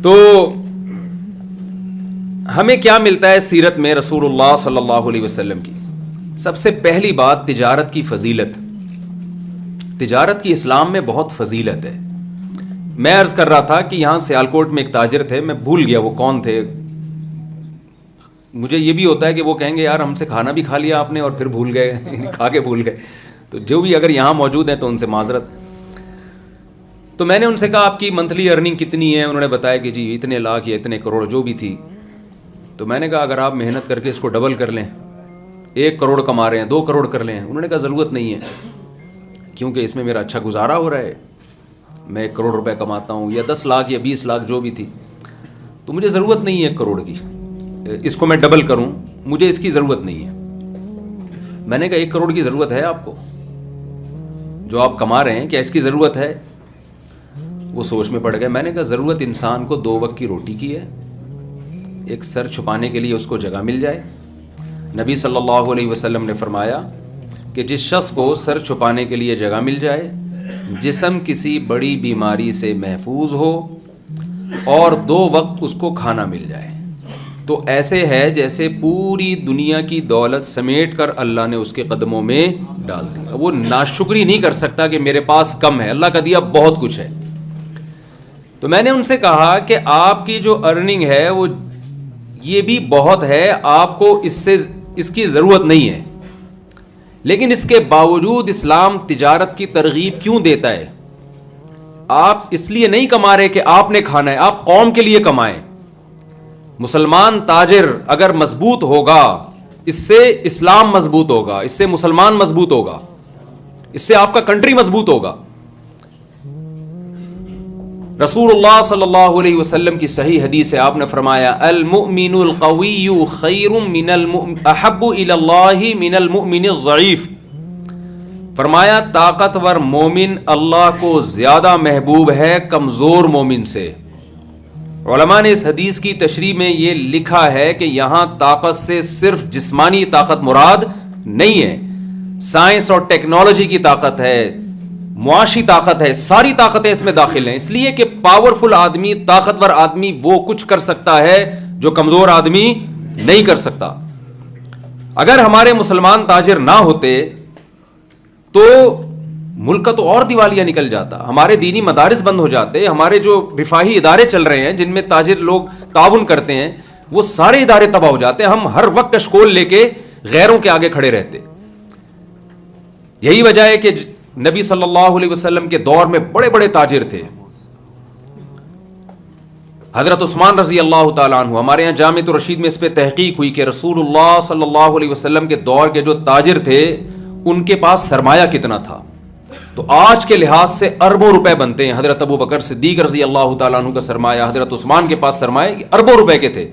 تو ہمیں کیا ملتا ہے سیرت میں رسول اللہ صلی اللہ علیہ وسلم کی؟ سب سے پہلی بات تجارت کی فضیلت. تجارت کی اسلام میں بہت فضیلت ہے. میں عرض کر رہا تھا کہ یہاں سیالکوٹ میں ایک تاجر تھے, میں بھول گیا وہ کون تھے. مجھے یہ بھی ہوتا ہے کہ وہ کہیں گے یار ہم سے کھانا بھی کھا لیا آپ نے اور پھر بھول گئے, کھا کے بھول گئے. تو جو بھی اگر یہاں موجود ہیں تو ان سے معذرت. تو میں نے ان سے کہا آپ کی منتھلی ارننگ کتنی ہے؟ انہوں نے بتایا کہ جی اتنے لاکھ یا اتنے کروڑ جو بھی تھی. تو میں نے کہا اگر آپ محنت کر کے اس کو ڈبل کر لیں, 1 کروڑ کما رہے ہیں 2 کروڑ کر لیں. انہوں نے کہا ضرورت نہیں ہے, کیونکہ اس میں میرا اچھا گزارا ہو رہا ہے, میں 1 کروڑ روپے کماتا ہوں, یا 10 لاکھ یا 20 لاکھ جو بھی تھی, تو مجھے ضرورت نہیں ہے 1 کروڑ کی, اس کو میں ڈبل کروں, مجھے اس کی ضرورت نہیں ہے. میں نے کہا 1 کروڑ کی ضرورت ہے آپ کو جو آپ کما رہے ہیں, کیا اس کی ضرورت ہے؟ وہ سوچ میں پڑ گئے. میں نے کہا ضرورت انسان کو 2 وقت کی روٹی کی ہے, ایک سر چھپانے کے لیے اس کو جگہ مل جائے. نبی صلی اللہ علیہ وسلم نے فرمایا کہ جس شخص کو سر چھپانے کے لیے جگہ مل جائے, جسم کسی بڑی بیماری سے محفوظ ہو, اور 2 وقت اس کو کھانا مل جائے, تو ایسے ہے جیسے پوری دنیا کی دولت سمیٹ کر اللہ نے اس کے قدموں میں ڈال دی. وہ ناشکری نہیں کر سکتا کہ میرے پاس کم ہے, اللہ کا دیا بہت کچھ ہے. تو میں نے ان سے کہا کہ آپ کی جو ارننگ ہے وہ یہ بھی بہت ہے, آپ کو اس کی ضرورت نہیں ہے, لیکن اس کے باوجود اسلام تجارت کی ترغیب کیوں دیتا ہے؟ آپ اس لیے نہیں کما رہے کہ آپ نے کھانا ہے, آپ قوم کے لیے کمائیں. مسلمان تاجر اگر مضبوط ہوگا, اس سے اسلام مضبوط ہوگا, اس سے مسلمان مضبوط ہوگا, اس سے آپ کا کنٹری مضبوط ہوگا. رسول اللہ صلی اللہ علیہ وسلم کی صحیح حدیث ہے, آپ نے فرمایا المؤمن القوی خیر احب الی اللہ من المؤمن الضعیف. فرمایا طاقتور مومن اللہ کو زیادہ محبوب ہے کمزور مومن سے. علماء نے اس حدیث کی تشریح میں یہ لکھا ہے کہ یہاں طاقت سے صرف جسمانی طاقت مراد نہیں ہے, سائنس اور ٹیکنالوجی کی طاقت ہے, معاشی طاقت ہے, ساری طاقتیں اس میں داخل ہیں. اس لیے کہ پاورفل آدمی, طاقتور آدمی وہ کچھ کر سکتا ہے جو کمزور آدمی نہیں کر سکتا. اگر ہمارے مسلمان تاجر نہ ہوتے تو ملک کا تو اور دیوالیہ نکل جاتا, ہمارے دینی مدارس بند ہو جاتے, ہمارے جو رفاہی ادارے چل رہے ہیں جن میں تاجر لوگ تعاون کرتے ہیں وہ سارے ادارے تباہ ہو جاتے, ہم ہر وقت اشکول لے کے غیروں کے آگے کھڑے رہتے. یہی وجہ ہے کہ نبی صلی اللہ علیہ وسلم کے دور میں بڑے بڑے تاجر تھے. حضرت عثمان رضی اللہ تعالیٰ عنہ, ہمارے یہاں جامع الرشید میں اس پہ تحقیق ہوئی کہ رسول اللہ صلی اللہ علیہ وسلم کے دور کے جو تاجر تھے ان کے پاس سرمایہ کتنا تھا, تو آج کے لحاظ سے اربوں روپے بنتے ہیں. حضرت ابو بکر صدیق رضی اللہ تعالیٰ عنہ کا سرمایہ, حضرت عثمان کے پاس سرمایہ اربوں روپے کے تھے.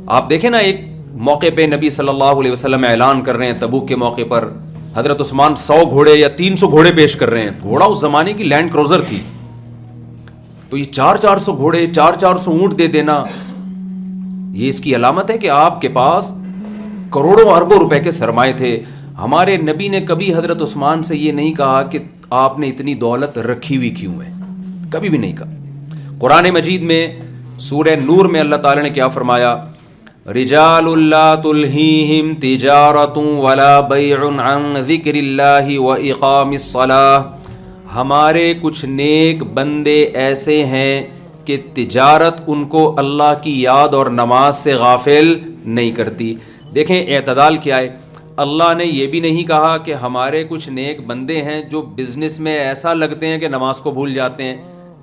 آپ دیکھیں نا, ایک موقع پہ نبی صلی اللہ علیہ وسلم اعلان کر رہے ہیں تبوک کے موقع پر, حضرت عثمان 100 گھوڑے یا 300 گھوڑے پیش کر رہے ہیں. گھوڑا اس زمانے کی لینڈ کروزر تھی, تو یہ 400 گھوڑے 400 اونٹ دے دینا, یہ اس کی علامت ہے کہ آپ کے پاس کروڑوں اربوں روپے کے سرمایے تھے. ہمارے نبی نے کبھی حضرت عثمان سے یہ نہیں کہا کہ آپ نے اتنی دولت رکھی ہوئی کیوں ہے, کبھی بھی نہیں کہا. قرآن مجید میں سورہ نور میں اللہ تعالی نے کیا فرمایا, رجال لا تلہیہم تجارت ولا بیع عن ذکر اللہ واقام الصلاۃ. ہمارے کچھ نیک بندے ایسے ہیں کہ تجارت ان کو اللہ کی یاد اور نماز سے غافل نہیں کرتی. دیکھیں اعتدال کیا ہے, اللہ نے یہ بھی نہیں کہا کہ ہمارے کچھ نیک بندے ہیں جو بزنس میں ایسا لگتے ہیں کہ نماز کو بھول جاتے ہیں,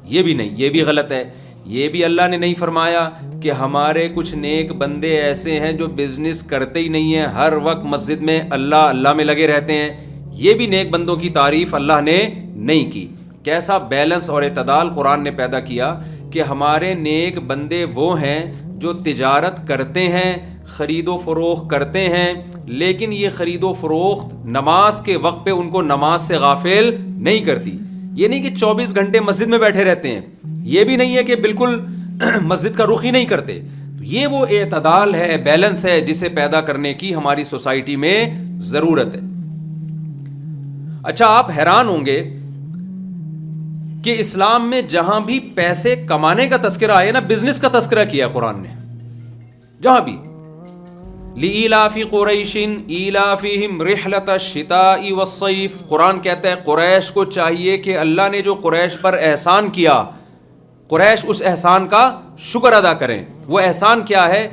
یہ بھی نہیں, یہ بھی غلط ہے. یہ بھی اللہ نے نہیں فرمایا کہ ہمارے کچھ نیک بندے ایسے ہیں جو بزنس کرتے ہی نہیں ہیں, ہر وقت مسجد میں اللہ اللہ میں لگے رہتے ہیں. یہ بھی نیک بندوں کی تعریف اللہ نے نہیں کی. کیسا بیلنس اور اعتدال قرآن نے پیدا کیا کہ ہمارے نیک بندے وہ ہیں جو تجارت کرتے ہیں, خرید و فروخت کرتے ہیں, لیکن یہ خرید و فروخت نماز کے وقت پہ ان کو نماز سے غافل نہیں کرتی. یہ نہیں کہ 24 گھنٹے مسجد میں بیٹھے رہتے ہیں, یہ بھی نہیں ہے کہ بالکل مسجد کا رخ ہی نہیں کرتے. یہ وہ اعتدال ہے, بیلنس ہے جسے پیدا کرنے کی ہماری سوسائٹی میں ضرورت ہے. اچھا, آپ حیران ہوں گے کہ اسلام میں جہاں بھی پیسے کمانے کا تذکرہ آیا نا، بزنس کا تذکرہ کیا قرآن نے، جہاں بھی. لِإِيلَافِ قُرَيْشٍ إِيلَافِهِمْ رِحْلَةَ الشِّتَاءِ وَالصَّيْفِ. قرآن کہتا ہے قریش کو چاہیے کہ اللہ نے جو قریش پر احسان کیا، قریش اس احسان کا شکر ادا کریں. وہ احسان کیا ہے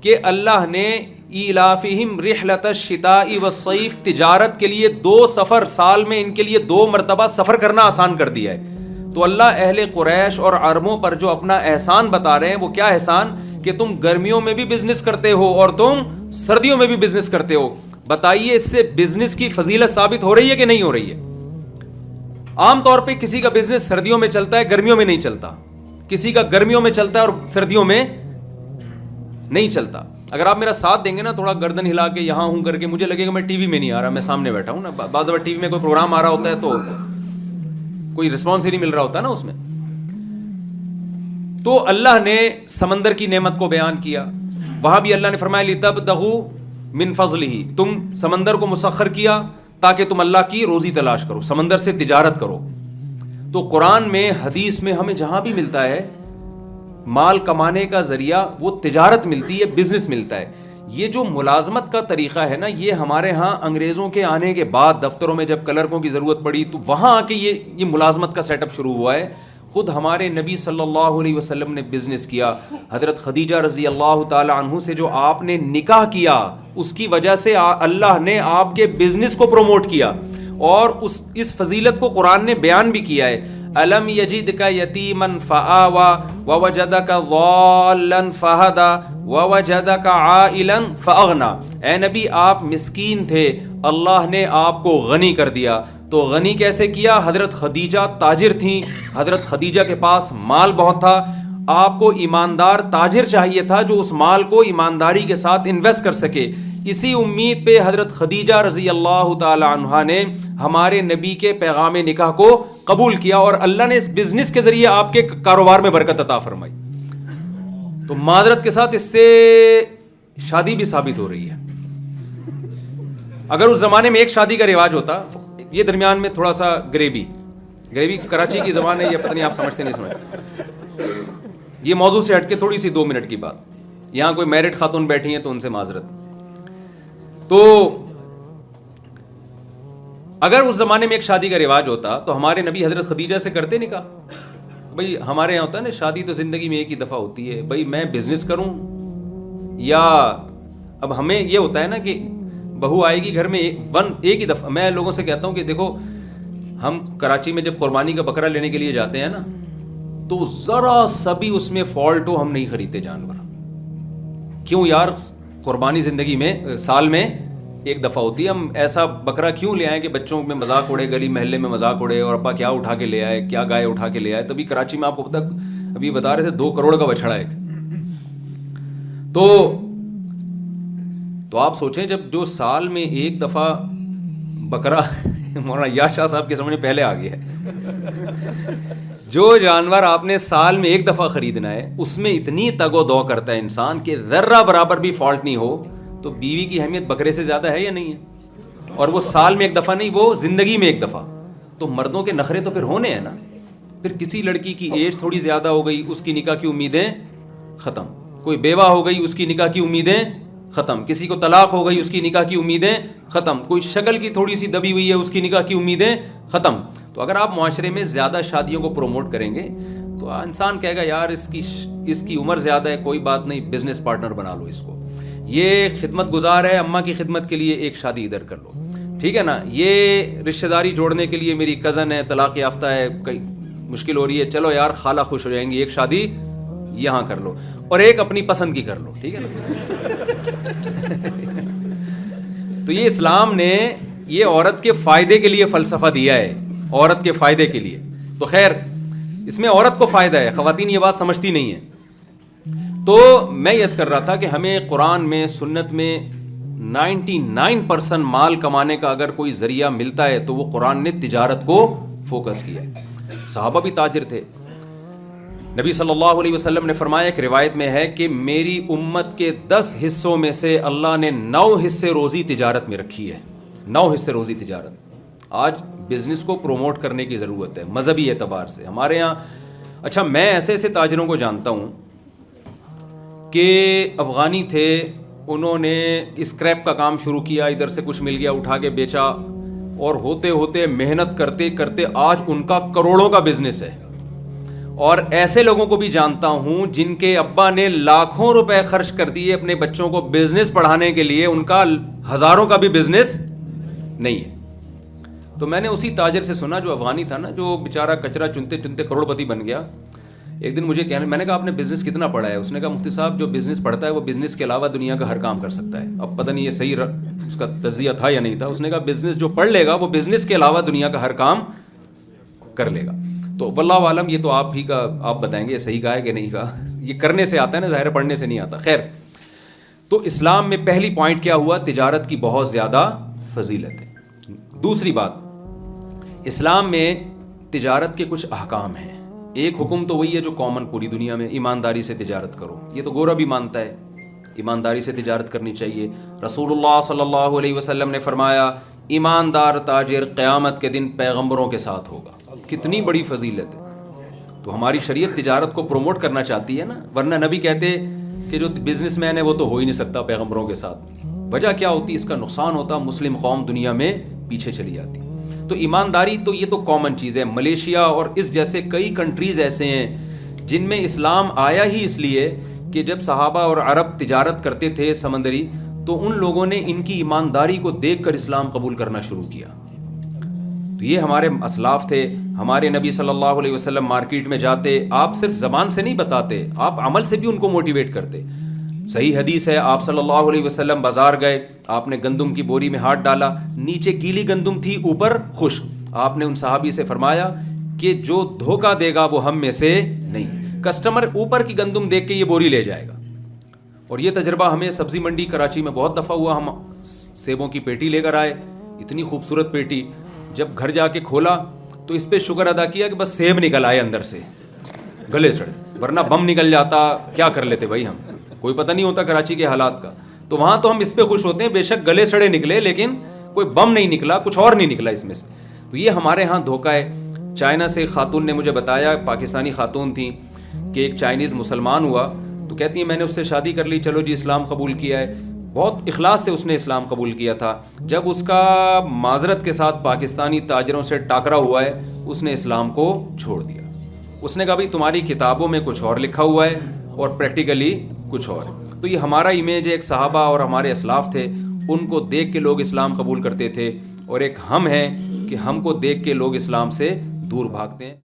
کہ اللہ نے ایلافہم رحلۃ الشتاء والصیف، تجارت کے لیے 2 سفر سال میں ان کے لیے 2 مرتبہ سفر کرنا آسان کر دیا ہے. تو اللہ اہل قریش اور عربوں پر جو اپنا احسان بتا رہے ہیں، وہ کیا احسان؟ کہ تم گرمیوں میں بھی بزنس کرتے ہو اور تم سردیوں میں بھی بزنس کرتے ہو. بتائیے اس سے بزنس کی فضیلت ثابت ہو رہی ہے کہ نہیں ہو رہی ہے؟ عام طور پہ کسی کا بزنس سردیوں میں چلتا ہے، گرمیوں میں نہیں چلتا. کسی کا گرمیوں میں چلتا ہے اور سردیوں میں نہیں چلتا. اگر آپ میرا ساتھ دیں گے نا، تھوڑا گردن ہلا کے یہاں ہوں کر کے، مجھے لگے گا میں ٹی وی میں نہیں آ رہا، میں سامنے بیٹھا ہوں نا. بعض دفعہ ٹی وی میں کوئی پروگرام آ رہا ہوتا ہے تو کوئی رسپانس ہی نہیں مل رہا ہوتا نا اس میں. تو اللہ نے سمندر کی نعمت کو بیان کیا، وہاں بھی اللہ نے فرمایا لِتَبْتَغُوا مِن فَضْلِهِ، تم سمندر کو مسخر کیا تاکہ تم اللہ کی روزی تلاش کرو، سمندر سے تجارت کرو. تو قرآن میں، حدیث میں ہمیں جہاں بھی ملتا ہے مال کمانے کا ذریعہ وہ تجارت ملتی ہے، بزنس ملتا ہے. یہ جو ملازمت کا طریقہ ہے نا، یہ ہمارے ہاں انگریزوں کے آنے کے بعد دفتروں میں جب کلرکوں کی ضرورت پڑی تو وہاں آ کے یہ ملازمت کا سیٹ اپ شروع ہوا ہے. خود ہمارے نبی صلی اللہ علیہ وسلم نے بزنس کیا. حضرت خدیجہ رضی اللہ تعالی عنہ سے جو آپ نے نکاح کیا، اس کی وجہ سے اللہ نے آپ کے بزنس کو پروموٹ کیا، اور اس فضیلت کو قرآن نے بیان بھی کیا ہے. الم یجدک یتیما فآوی ووجدک ضالا فہدی ووجدک عائلا فاغنی. اے نبی، آپ مسکین تھے، اللہ نے آپ کو غنی کر دیا. تو غنی کیسے کیا؟ حضرت خدیجہ تاجر تھیں، حضرت خدیجہ کے پاس مال بہت تھا. آپ کو ایماندار تاجر چاہیے تھا جو اس مال کو ایمانداری کے ساتھ انویسٹ کر سکے. اسی امید پہ حضرت خدیجہ رضی اللہ تعالی عنہا نے ہمارے نبی کے پیغام نکاح کو قبول کیا، اور اللہ نے اس بزنس کے ذریعے آپ کے کاروبار میں برکت عطا فرمائی. تو معذرت کے ساتھ اس سے شادی بھی ثابت ہو رہی ہے. اگر اس زمانے میں ایک شادی کا رواج ہوتا، یہ درمیان میں تھوڑا سا گریوی کراچی کی زبان ہے، یہ پتہ نہیں آپ سمجھتے نہیں سمجھتے. یہ موضوع سے ہٹ کے تھوڑی سی 2 منٹ کی بات. یہاں کوئی میرڈ خاتون بیٹھی ہیں تو ان سے معذرت. تو اگر اس زمانے میں ایک شادی کا رواج ہوتا تو ہمارے نبی حضرت خدیجہ سے کرتے نکاح. بھئی ہمارے یہاں ہوتا ہے نا، شادی تو زندگی میں ایک ہی دفعہ ہوتی ہے، بھئی میں بزنس کروں یا اب ہمیں یہ ہوتا ہے نا کہ بہو آئے گی گھر میں ایک ہی دفعہ. میں لوگوں سے کہتا ہوں کہ دیکھو، ہم کراچی میں جب قربانی کا بکرا لینے کے لیے جاتے ہیں نا، تو ذرا سا بھی اس میں فالٹ ہو ہم نہیں خریدتے جانور. کیوں یار؟ قربانی زندگی میں سال میں ایک دفعہ ہوتی ہے. ہم ایسا بکرا کیوں لے آئیں کہ بچوں میں مذاق اڑے، گلی محلے میں مذاق اڑے، اور ابا کیا اٹھا کے لے آئے، کیا گائے اٹھا کے لے آئے. تبھی کراچی میں آپ کو پتہ، ابھی بتا رہے تھے 2 کروڑ کا بچڑا ایک. تو آپ سوچیں، جب جو سال میں ایک دفعہ بکرا مولانا یاز شاہ صاحب کے سامنے پہلے آ گیا ہے، جو جانور آپ نے سال میں ایک دفعہ خریدنا ہے، اس میں اتنی تگ و دو کرتا ہے انسان کہ ذرہ برابر بھی فالٹ نہیں ہو. تو بیوی کی اہمیت بکرے سے زیادہ ہے یا نہیں ہے؟ اور وہ سال میں ایک دفعہ نہیں، وہ زندگی میں ایک دفعہ. تو مردوں کے نخرے تو پھر ہونے ہیں نا. پھر کسی لڑکی کی ایج تھوڑی زیادہ ہو گئی، اس کی نکاح کی امیدیں ختم. کوئی بیوہ ہو گئی، اس کی نکاح کی امیدیں ختم. کسی کو طلاق ہو گئی، اس کی نکاح کی امیدیں ختم. کوئی شکل کی تھوڑی سی دبی ہوئی ہے، اس کی نکاح کی امیدیں ختم. تو اگر آپ معاشرے میں زیادہ شادیوں کو پروموٹ کریں گے تو انسان کہے گا یار اس کی عمر زیادہ ہے، کوئی بات نہیں، بزنس پارٹنر بنا لو اس کو. یہ خدمت گزار ہے، اماں کی خدمت کے لیے ایک شادی ادھر کر لو، ٹھیک ہے نا. یہ رشتہ داری جوڑنے کے لیے میری کزن ہے، طلاق یافتہ ہے، کئی مشکل ہو رہی ہے، چلو یار خالہ خوش ہو جائیں گی، ایک شادی یہاں کر لو، اور ایک اپنی پسند کی کر لو، ٹھیک ہے نا. تو یہ اسلام نے یہ عورت کے فائدے کے لیے فلسفہ دیا ہے، عورت کے فائدے کے لیے. تو خیر اس میں عورت کو فائدہ ہے، خواتین یہ بات سمجھتی نہیں ہیں. تو میں یہ کر رہا تھا کہ ہمیں قرآن میں، سنت میں 99% مال کمانے کا اگر کوئی ذریعہ ملتا ہے تو وہ قرآن نے تجارت کو فوکس کیا ہے. صحابہ بھی تاجر تھے. نبی صلی اللہ علیہ وسلم نے فرمایا، ایک روایت میں ہے کہ میری امت کے 10 حصوں میں سے اللہ نے 9 حصے روزی تجارت میں رکھی ہے. 9 حصے روزی تجارت. آج بزنس کو پروموٹ کرنے کی ضرورت ہے مذہبی اعتبار سے ہمارے یہاں. اچھا میں ایسے ایسے تاجروں کو جانتا ہوں کہ افغانی تھے, انہوں نے اسکریپ کا کام شروع کیا, ادھر سے کچھ مل گیا اٹھا کے بیچا, اور ہوتے ہوتے محنت کرتے کرتے آج ان کا کروڑوں کا بزنس ہے. اور ایسے لوگوں کو بھی جانتا ہوں جن کے ابا نے لاکھوں روپے خرچ کر دیے اپنے بچوں کو بزنس پڑھانے کے لیے, ان کا ہزاروں کا بھی بزنس نہیں ہے. تو میں نے اسی تاجر سے سنا جو افغانی تھا نا, جو بیچارہ کچرا چنتے چنتے کروڑ پتی بن گیا. ایک دن مجھے کہنے, میں نے کہا آپ نے بزنس کتنا پڑھا ہے؟ اس نے کہا مفتی صاحب جو بزنس پڑھتا ہے وہ بزنس کے علاوہ دنیا کا ہر کام کر سکتا ہے. اب پتہ نہیں یہ صحیح اس کا تجزیہ تھا یا نہیں تھا. اس نے کہا بزنس جو پڑھ لے گا وہ بزنس کے علاوہ دنیا کا ہر کام کر لے گا. تو واللہ عالم, یہ تو آپ ہی کا آپ بتائیں گے یہ صحیح کہا ہے کہ نہیں کہا. یہ کرنے سے آتا ہے نا, ظاہر پڑھنے سے نہیں آتا. خیر, تو اسلام میں پہلی پوائنٹ کیا ہوا؟ تجارت کی بہت زیادہ فضیلت ہے. دوسری بات, اسلام میں تجارت کے کچھ احکام ہیں. ایک حکم تو وہی ہے جو کامن پوری دنیا میں, ایمانداری سے تجارت کرو. یہ تو گورا بھی مانتا ہے, ایمانداری سے تجارت کرنی چاہیے. رسول اللہ صلی اللہ علیہ وسلم نے فرمایا ایماندار تاجر قیامت کے دن پیغمبروں کے ساتھ ہوگا. کتنی بڑی فضیلت ہے. تو ہماری شریعت تجارت کو پروموٹ کرنا چاہتی ہے نا, ورنہ نبی کہتے کہ جو بزنس مین ہے وہ تو ہو ہی نہیں سکتا پیغمبروں کے ساتھ. وجہ کیا ہوتی؟ اس کا نقصان ہوتا, مسلم قوم دنیا میں پیچھے چلی جاتی. تو ایمانداری تو یہ تو کامن چیز ہے. ملیشیا اور اس جیسے کئی کنٹریز ایسے ہیں جن میں اسلام آیا ہی اس لیے کہ جب صحابہ اور عرب تجارت کرتے تھے سمندری, تو ان لوگوں نے ان کی ایمانداری کو دیکھ کر اسلام قبول کرنا شروع کیا. تو یہ ہمارے اسلاف تھے. ہمارے نبی صلی اللہ علیہ وسلم مارکیٹ میں جاتے, آپ صرف زبان سے نہیں بتاتے, آپ عمل سے بھی ان کو موٹیویٹ کرتے. صحیح حدیث ہے, آپ صلی اللہ علیہ وسلم بازار گئے, آپ نے گندم کی بوری میں ہاتھ ڈالا, نیچے گیلی گندم تھی اوپر خشک. آپ نے ان صحابی سے فرمایا کہ جو دھوکہ دے گا وہ ہم میں سے نہیں. کسٹمر اوپر کی گندم دیکھ کے یہ بوری لے جائے گا. اور یہ تجربہ ہمیں سبزی منڈی کراچی میں بہت دفعہ ہوا. ہم سیبوں کی پیٹی لے کر آئے, اتنی خوبصورت پیٹی, جب گھر جا کے کھولا تو اس پہ شکر ادا کیا کہ بس سیب نکل آئے اندر سے, گلے سڑے, ورنہ بم نکل جاتا کیا کر لیتے بھائی, ہم کوئی پتہ نہیں ہوتا کراچی کے حالات کا. تو وہاں تو ہم اس پہ خوش ہوتے ہیں, بے شک گلے سڑے نکلے لیکن کوئی بم نہیں نکلا, کچھ اور نہیں نکلا اس میں سے. تو یہ ہمارے ہاں دھوکہ ہے. چائنا سے خاتون نے مجھے بتایا, پاکستانی خاتون تھیں, کہ ایک چائنیز مسلمان ہوا, تو کہتی ہیں میں نے اس سے شادی کر لی, چلو جی اسلام قبول کیا ہے. بہت اخلاص سے اس نے اسلام قبول کیا تھا. جب اس کا معذرت کے ساتھ پاکستانی تاجروں سے ٹاکرا ہوا ہے, اس نے اسلام کو چھوڑ دیا. اس نے کہا بھائی تمہاری کتابوں میں کچھ اور لکھا ہوا ہے اور پریکٹیکلی کچھ اور ہے. تو یہ ہمارا امیج ہے, ایک صحابہ اور ہمارے اسلاف تھے, ان کو دیکھ کے لوگ اسلام قبول کرتے تھے, اور ایک ہم ہیں کہ ہم کو دیکھ کے لوگ اسلام سے دور بھاگتے ہیں.